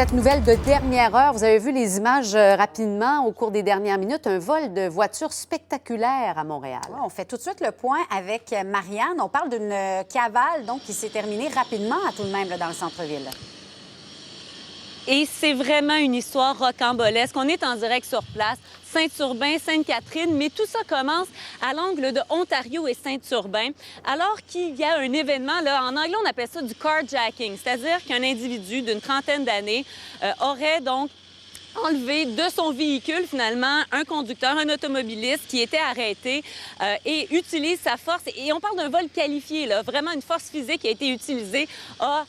Cette nouvelle de dernière heure, vous avez vu les images rapidement au cours des dernières minutes, un vol de voiture spectaculaire à Montréal. Ouais, on fait tout de suite le point avec Marianne. On parle d'une cavale donc, qui s'est terminée rapidement à tout de même là, dans le centre-ville. Et c'est vraiment une histoire rocambolesque. On est en direct sur place, Saint-Urbain, Sainte-Catherine, mais tout ça commence à l'angle de Ontario et Saint-Urbain, alors qu'il y a un événement, là, en anglais on appelle ça du carjacking, c'est-à-dire qu'un individu d'une trentaine d'années aurait donc enlevé de son véhicule, finalement, un conducteur, un automobiliste qui était arrêté et utilise sa force. Et on parle d'un vol qualifié, là, vraiment une force physique qui a été utilisée, a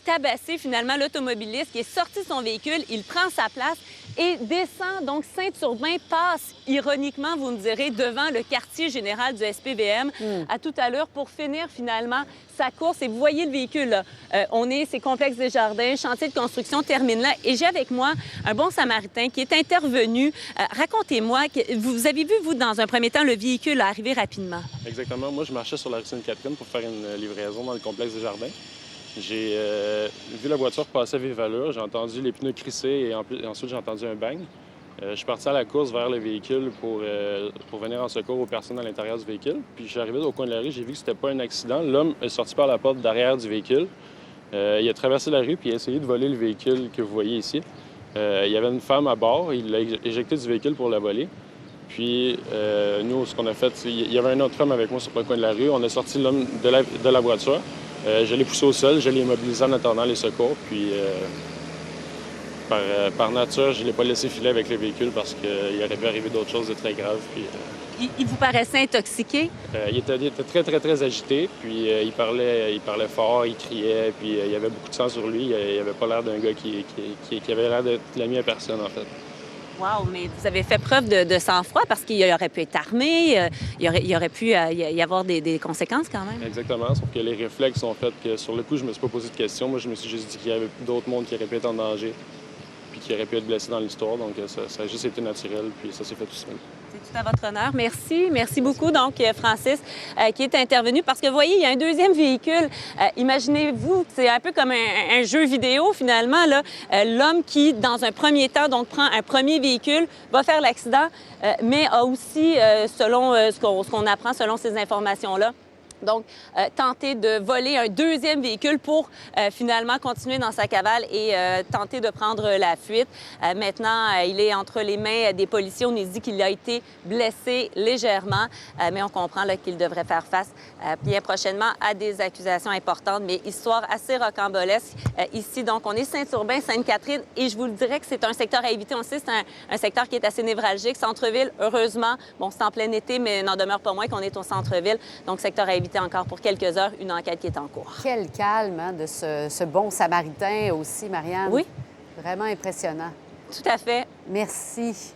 tabassé finalement l'automobiliste qui est sorti de son véhicule, il prend sa place et descend. Donc, Saint-Urbain passe, ironiquement, vous me direz, devant le quartier général du SPVM à tout à l'heure pour finir finalement sa course. Et vous voyez le véhicule, là. C'est Complexe des Jardins, chantier de construction termine là. Et j'ai avec moi un bon Samaritain qui est intervenu. Racontez-moi, vous avez vu, vous, dans un premier temps, le véhicule arriver rapidement? Exactement. Moi, je marchais sur la rue Sainte-Catherine pour faire une livraison dans le Complexe des Jardins. J'ai vu la voiture passer à vive allure, j'ai entendu les pneus crisser et ensuite j'ai entendu un bang. Je suis parti à la course vers le véhicule pour venir en secours aux personnes à l'intérieur du véhicule. Puis je suis arrivé au coin de la rue, j'ai vu que c'était pas un accident. L'homme est sorti par la porte d'arrière du véhicule. Il a traversé la rue puis il a essayé de voler le véhicule que vous voyez ici. Il y avait une femme à bord, il l'a éjecté du véhicule pour la voler. Puis nous, ce qu'on a fait, il y avait un autre homme avec moi sur le coin de la rue. On a sorti l'homme de la voiture. Je l'ai poussé au sol, je l'ai immobilisé en attendant les secours. Puis, par nature, je ne l'ai pas laissé filer avec le véhicule parce qu'il aurait pu arriver d'autres choses de très graves. Puis, Il vous paraissait intoxiqué? il était très, très, très agité. Puis, il parlait fort, il criait. Puis, il y avait beaucoup de sang sur lui. Il n'avait pas l'air d'un gars qui avait l'air d'être l'ami à personne, en fait. Wow, mais vous avez fait preuve de sang-froid parce qu'il aurait pu être armé, il aurait pu y avoir des conséquences quand même. Exactement, sauf que les réflexes sont faits que sur le coup, je me suis pas posé de questions. Moi, je me suis juste dit qu'il y avait d'autres mondes qui auraient pu être en danger puis qui auraient pu être blessés dans l'histoire. Donc, ça a juste été naturel, puis ça s'est fait tout seul. C'est tout à votre honneur. Merci. Merci beaucoup, donc, Francis, qui est intervenu. Parce que, vous voyez, il y a un deuxième véhicule. Imaginez-vous, c'est un peu comme un jeu vidéo, finalement, là. L'homme qui, dans un premier temps, donc, prend un premier véhicule, va faire l'accident, mais a aussi, selon ce qu'on apprend, selon ces informations-là, donc, tenter de voler un deuxième véhicule pour finalement continuer dans sa cavale et tenter de prendre la fuite. Maintenant, il est entre les mains des policiers. On nous dit qu'il a été blessé légèrement, mais on comprend qu'il devrait faire face bien prochainement à des accusations importantes, mais histoire assez rocambolesque. Ici, donc, on est Saint-Urbain, Sainte-Catherine, et je vous le dirais que c'est un secteur à éviter. On sait que c'est un secteur qui est assez névralgique. Centre-ville, heureusement, bon, c'est en plein été, mais n'en demeure pas moins qu'on est au centre-ville. Donc, secteur à éviter encore pour quelques heures, une enquête qui est en cours. Quel calme hein, de ce bon Samaritain aussi, Marianne. Oui. Vraiment impressionnant. Tout à fait. Merci.